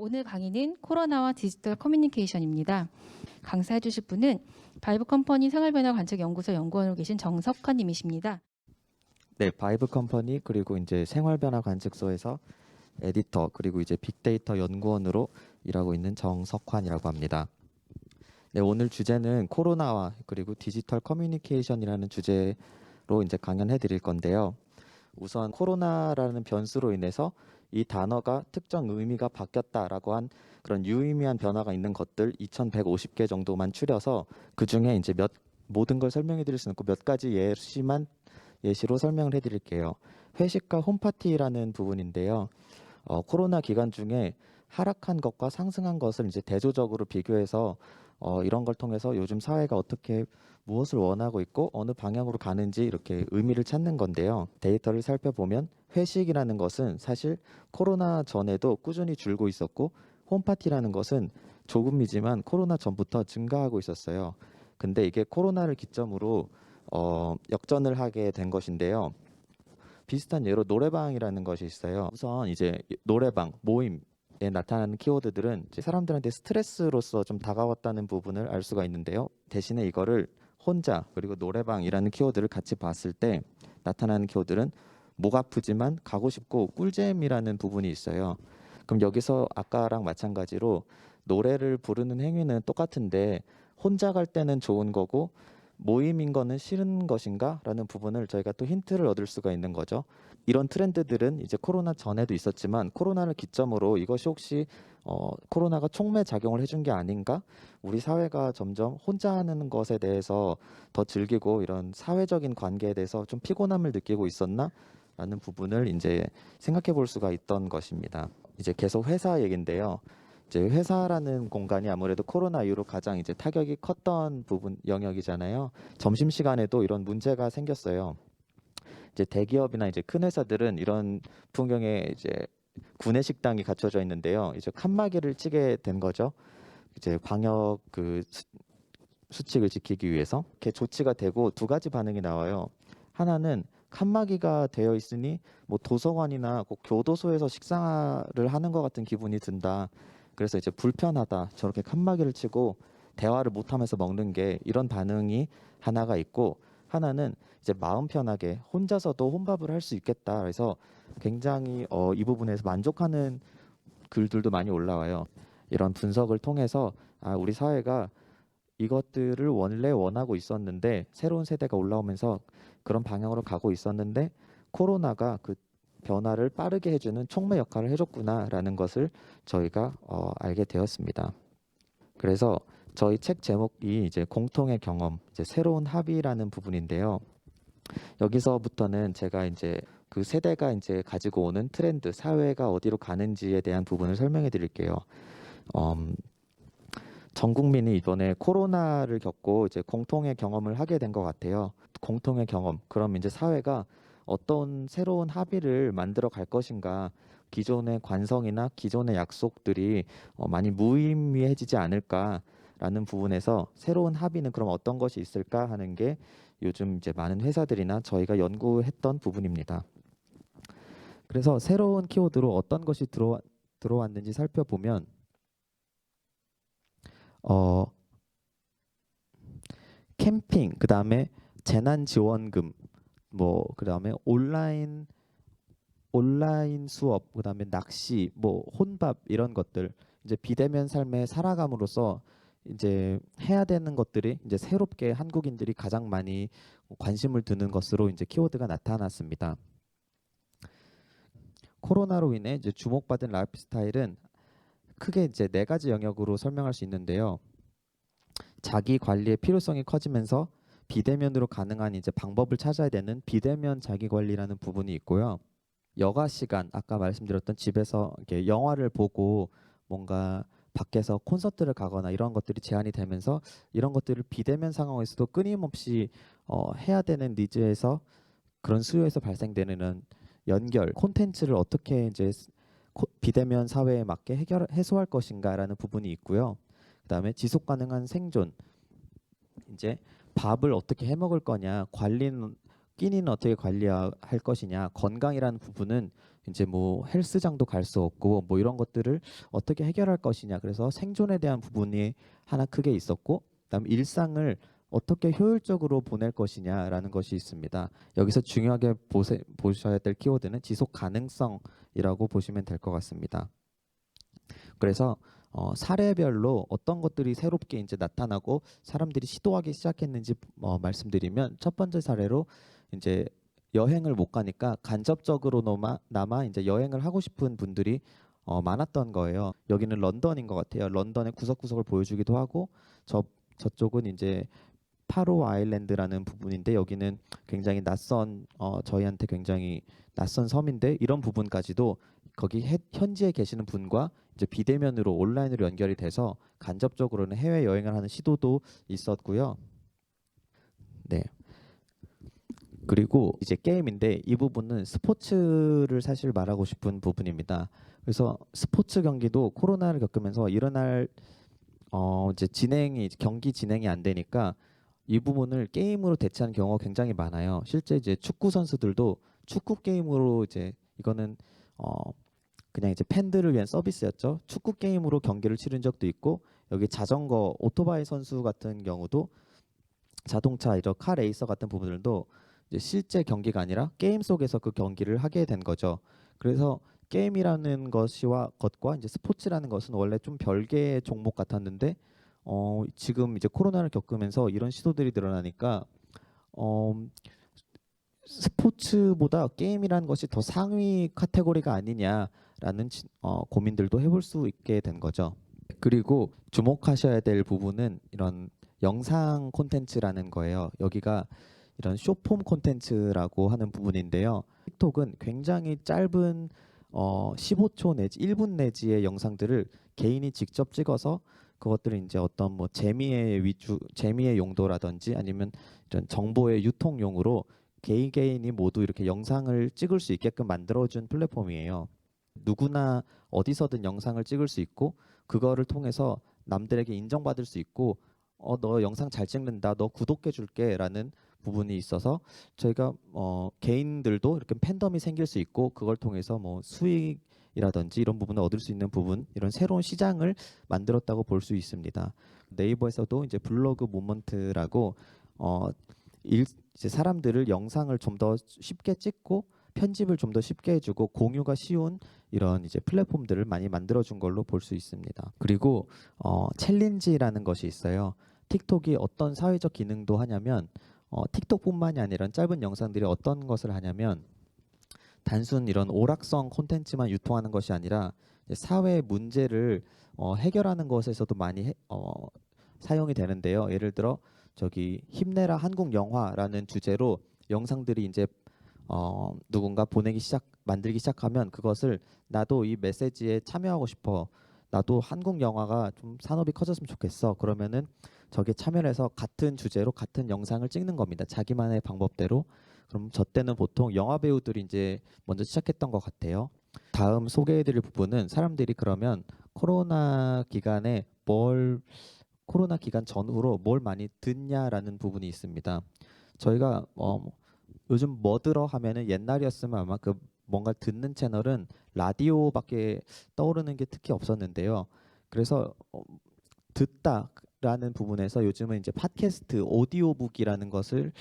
오늘 강의는 코로나와 디지털 커뮤니케이션입니다. 강사해 주실 분은 바이브 컴퍼니 생활변화 관측 연구소 연구원으로 계신 정석환 님이십니다. 네, 바이브 컴퍼니 그리고 이제 생활변화 관측소에서 에디터 그리고 이제 빅데이터 연구원으로 일하고 있는 정석환이라고 합니다. 네, 오늘 주제는 코로나와 그리고 디지털 커뮤니케이션이라는 주제로 이제 강연해 드릴 건데요. 우선 코로나라는 변수로 인해서 이 단어가 특정 의미가 바뀌었다라고 한 그런 유의미한 변화가 있는 것들 2150개 정도만 추려서 그 중에 이제 모든 걸 설명해 드릴 수는 없고 몇 가지 예시로 설명을 해 드릴게요. 회식과 홈파티라는 부분인데요. 코로나 기간 중에 하락한 것과 상승한 것을 이제 대조적으로 비교해서 이런 걸 통해서 요즘 사회가 어떻게 무엇을 원하고 있고 어느 방향으로 가는지 이렇게 의미를 찾는 건데요. 데이터를 살펴보면 회식이라는 것은 사실 코로나 전에도 꾸준히 줄고 있었고 홈파티라는 것은 조금이지만 코로나 전부터 증가하고 있었어요. 근데 이게 코로나를 기점으로 역전을 하게 된 것인데요. 비슷한 예로 노래방이라는 것이 있어요. 우선 이제 노래방, 모임에 나타나는 키워드들은 이제 사람들한테 스트레스로서 좀 다가왔다는 부분을 알 수가 있는데요. 대신에 이거를 혼자 그리고 노래방이라는 키워드를 같이 봤을 때 나타나는 키워드는 목 아프지만 가고 싶고 꿀잼이라는 부분이 있어요. 그럼 여기서 아까랑 마찬가지로 노래를 부르는 행위는 똑같은데 혼자 갈 때는 좋은 거고 모임인 거는 싫은 것인가? 라는 부분을 저희가 또 힌트를 얻을 수가 있는 거죠. 이런 트렌드들은 이제 코로나 전에도 있었지만 코로나를 기점으로 이것이 혹시 코로나가 촉매 작용을 해준 게 아닌가? 우리 사회가 점점 혼자 하는 것에 대해서 더 즐기고 이런 사회적인 관계에 대해서 좀 피곤함을 느끼고 있었나? 라는 부분을 이제 생각해 볼 수가 있던 것입니다. 이제 계속 회사 얘긴데요. 이제 회사라는 공간이 아무래도 코로나 이후로 가장 이제 타격이 컸던 부분 영역이잖아요. 점심 시간에도 이런 문제가 생겼어요. 이제 대기업이나 이제 큰 회사들은 이런 풍경에 이제 구내 식당이 갖춰져 있는데요. 이제 칸막이를 치게 된 거죠. 이제 방역 수칙을 지키기 위해서 이렇게 조치가 되고 두 가지 반응이 나와요. 하나는 칸막이가 되어 있으니 뭐 도서관이나 꼭 교도소에서 식사를 하는 것 같은 기분이 든다. 그래서 이제 불편하다. 저렇게 칸막이를 치고 대화를 못하면서 먹는 게 이런 반응이 하나가 있고 하나는 이제 마음 편하게 혼자서도 혼밥을 할 수 있겠다. 그래서 굉장히 이 부분에서 만족하는 글들도 많이 올라와요. 이런 분석을 통해서 우리 사회가 이것들을 원래 원하고 있었는데 새로운 세대가 올라오면서 그런 방향으로 가고 있었는데 코로나가 그 변화를 빠르게 해주는 촉매 역할을 해줬구나라는 것을 저희가 알게 되었습니다. 그래서 저희 책 제목이 이제 공통의 경험, 이제 새로운 합의라는 부분인데요. 여기서부터는 제가 이제 그 세대가 이제 가지고 오는 트렌드, 사회가 어디로 가는지에 대한 부분을 설명해 드릴게요. 전 국민이 이번에 코로나를 겪고 이제 공통의 경험을 하게 된 것 같아요. 공통의 경험. 그럼 이제 사회가 어떤 새로운 합의를 만들어 갈 것인가? 기존의 관성이나 기존의 약속들이 많이 무의미해지지 않을까라는 부분에서 새로운 합의는 그럼 어떤 것이 있을까 하는 게 요즘 이제 많은 회사들이나 저희가 연구했던 부분입니다. 그래서 새로운 키워드로 어떤 것이 들어왔는지 살펴보면 캠핑, 그다음에 재난지원금, 뭐 그다음에 온라인 수업, 그다음에 낚시, 뭐 혼밥 이런 것들 이제 비대면 삶에 살아감으로써 이제 해야 되는 것들이 이제 새롭게 한국인들이 가장 많이 관심을 두는 것으로 이제 키워드가 나타났습니다. 코로나로 인해 이제 주목받은 라이프 스타일은 크게 이제 네 가지 영역으로 설명할 수 있는데요. 자기 관리의 필요성이 커지면서 비대면으로 가능한 이제 방법을 찾아야 되는 비대면 자기 관리라는 부분이 있고요. 여가 시간, 아까 말씀드렸던 집에서 이렇게 영화를 보고 뭔가 밖에서 콘서트를 가거나 이런 것들이 제한이 되면서 이런 것들을 비대면 상황에서도 끊임없이 해야 되는 니즈에서 그런 수요에서 발생되는 연결, 콘텐츠를 어떻게 이제 비대면 사회에 맞게 해소할 것인가라는 부분이 있고요. 그다음에 지속 가능한 생존, 이제 밥을 어떻게 해 먹을 거냐, 끼니는 어떻게 관리할 것이냐, 건강이라는 부분은 이제 뭐 헬스장도 갈 수 없고 뭐 이런 것들을 어떻게 해결할 것이냐. 그래서 생존에 대한 부분이 하나 크게 있었고, 그다음 일상을 어떻게 효율적으로 보낼 것이냐라는 것이 있습니다. 여기서 중요하게 보셔야 될 키워드는 지속 가능성이라고 보시면 될 것 같습니다. 그래서 사례별로 어떤 것들이 새롭게 이제 나타나고 사람들이 시도하기 시작했는지 말씀드리면, 첫 번째 사례로 이제 여행을 못 가니까 간접적으로나마 이제 여행을 하고 싶은 분들이 많았던 거예요. 여기는 런던인 것 같아요. 런던의 구석구석을 보여주기도 하고, 저쪽은 이제 파로 아일랜드라는 부분인데, 여기는 굉장히 저희한테 굉장히 낯선 섬인데, 이런 부분까지도 거기 현지에 계시는 분과 이제 비대면으로 온라인으로 연결이 돼서 간접적으로는 해외 여행을 하는 시도도 있었고요. 네. 그리고 이제 게임인데, 이 부분은 스포츠를 사실 말하고 싶은 부분입니다. 그래서 스포츠 경기도 코로나를 겪으면서 일어날 이제 경기 진행이 안 되니까 이 부분을 게임으로 대체하는 경우가 굉장히 많아요. 실제 이제 축구 선수들도 축구 게임으로 이제 이거는 그냥 이제 팬들을 위한 서비스였죠. 축구 게임으로 경기를 치른 적도 있고, 여기 자전거, 오토바이 선수 같은 경우도 자동차, 이런 카 레이서 같은 부분들도 이제 실제 경기가 아니라 게임 속에서 그 경기를 하게 된 거죠. 그래서 게임이라는 것과 이제 스포츠라는 것은 원래 좀 별개의 종목 같았는데, 지금 이제 코로나를 겪으면서 이런 시도들이 늘어나니까 어, 스포츠보다 게임이라는 것이 더 상위 카테고리가 아니냐라는 고민들도 해볼 수 있게 된 거죠. 그리고 주목하셔야 될 부분은 이런 영상 콘텐츠라는 거예요. 여기가 이런 숏폼 콘텐츠라고 하는 부분인데요. 틱톡은 굉장히 짧은 15초 내지 1분 내지의 영상들을 개인이 직접 찍어서 그것들을 이제 어떤 뭐 재미의 용도라든지 아니면 이런 정보의 유통용으로 개인이 모두 이렇게 영상을 찍을 수 있게끔 만들어준 플랫폼이에요. 누구나 어디서든 영상을 찍을 수 있고, 그거를 통해서 남들에게 인정받을 수 있고, 너 영상 잘 찍는다, 너 구독해 줄게라는 부분이 있어서 저희가 개인들도 이렇게 팬덤이 생길 수 있고, 그걸 통해서 뭐 수익이라든지 이런 부분을 얻을 수 있는 부분, 이런 새로운 시장을 만들었다고 볼 수 있습니다. 네이버에서도 이제 블로그 모먼트라고 이제 사람들을 영상을 좀 더 쉽게 찍고 편집을 좀 더 쉽게 해주고 공유가 쉬운 이런 이제 플랫폼들을 많이 만들어준 걸로 볼 수 있습니다. 그리고 챌린지라는 것이 있어요. 틱톡이 어떤 사회적 기능도 하냐면, 틱톡뿐만이 아니라 짧은 영상들이 어떤 것을 하냐면, 단순 이런 오락성 콘텐츠만 유통하는 것이 아니라 사회 문제를 해결하는 것에서도 많이 사용이 되는데요. 예를 들어 저기 힘내라 한국 영화라는 주제로 영상들이 이제 누군가 만들기 시작하면, 그것을 나도 이 메시지에 참여하고 싶어, 나도 한국 영화가 좀 산업이 커졌으면 좋겠어, 그러면은 저게 참여를 해서 같은 주제로 같은 영상을 찍는 겁니다. 자기만의 방법대로. 그럼 저 때는 보통 영화 배우들이 이제 먼저 시작했던 것 같아요. 다음 소개해드릴 부분은, 사람들이 그러면 코로나 기간 전후로 뭘 많이 듣냐라는 부분이 있습니다. 저희가 요즘 뭐 들어 하면은, 옛날이었으면 아마 그 뭔가 듣는 채널은 라디오밖에 떠오르는 게 특히 없었는데요. 그래서 듣다라는 부분에서 요즘은 이제 팟캐스트, 오디오북이라는 것을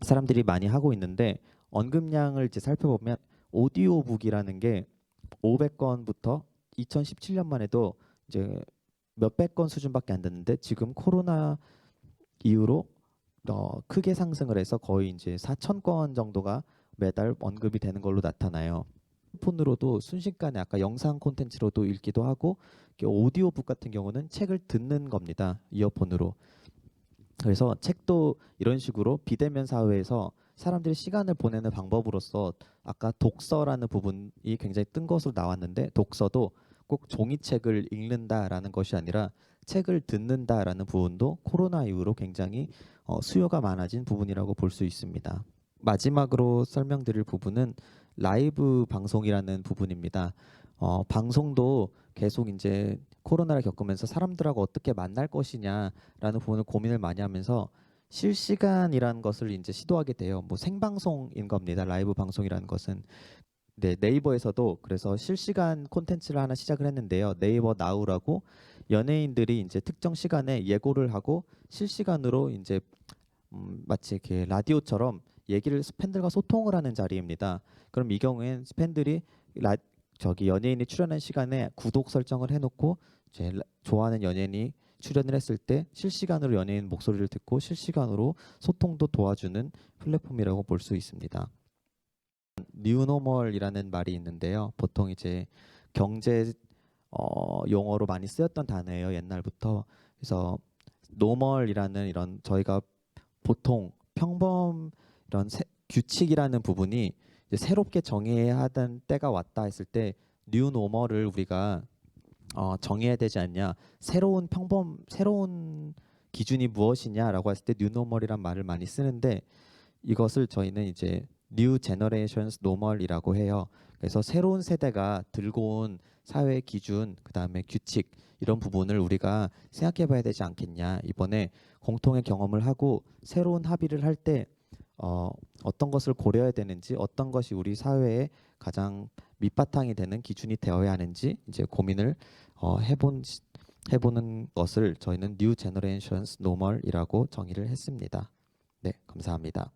사람들이 많이 하고 있는데, 언급량을 이제 살펴보면 오디오북이라는 게 500건부터 2017년만 해도 이제 몇백 건 수준밖에 안 됐는데, 지금 코로나 이후로 크게 상승을 해서 거의 이제 4,000건 정도가 매달 언급이 되는 걸로 나타나요. 폰으로도 순식간에 아까 영상 콘텐츠로도 읽기도 하고, 오디오북 같은 경우는 책을 듣는 겁니다. 이어폰으로. 그래서 책도 이런 식으로 비대면 사회에서 사람들이 시간을 보내는 방법으로서, 아까 독서라는 부분이 굉장히 뜬 것으로 나왔는데, 독서도 꼭 종이책을 읽는다라는 것이 아니라 책을 듣는다라는 부분도 코로나 이후로 굉장히 수요가 많아진 부분이라고 볼 수 있습니다. 마지막으로 설명드릴 부분은 라이브 방송이라는 부분입니다. 방송도 계속 이제 코로나를 겪으면서 사람들하고 어떻게 만날 것이냐라는 부분을 고민을 많이 하면서 실시간이라는 것을 이제 시도하게 돼요. 뭐 생방송인 겁니다. 라이브 방송이라는 것은. 네, 네이버에서도 그래서 실시간 콘텐츠를 하나 시작을 했는데요. 네이버 나우라고 연예인들이 이제 특정 시간에 예고를 하고 실시간으로 이제 마치 이렇게 라디오처럼 얘기를 팬들과 소통을 하는 자리입니다. 그럼 이 경우엔 팬들이 저기 연예인이 출연한 시간에 구독 설정을 해놓고 좋아하는 연예인이 출연을 했을 때 실시간으로 연예인 목소리를 듣고 실시간으로 소통도 도와주는 플랫폼이라고 볼 수 있습니다. 뉴노멀이라는 말이 있는데요. 보통 이제 경제 용어로 많이 쓰였던 단어예요. 옛날부터. 그래서 노멀이라는 이런 저희가 보통 평범 이런 규칙이라는 부분이 이제 새롭게 정해야 하던 때가 왔다 했을 때 뉴노멀을 우리가 정해야 되지 않냐. 새로운 기준이 무엇이냐라고 했을 때 뉴노멀이란 말을 많이 쓰는데 이것을 저희는 이제 New Generations Normal이라고 해요. 그래서 새로운 세대가 들고 온 사회 기준, 그다음에 규칙 이런 부분을 우리가 생각해 봐야 되지 않겠냐. 이번에 공통의 경험을 하고 새로운 합의를 할 때 어떤 것을 고려해야 되는지, 어떤 것이 우리 사회에 가장 밑바탕이 되는 기준이 되어야 하는지 이제 고민을 해보는 것을 저희는 New Generations Normal이라고 정의를 했습니다. 네, 감사합니다.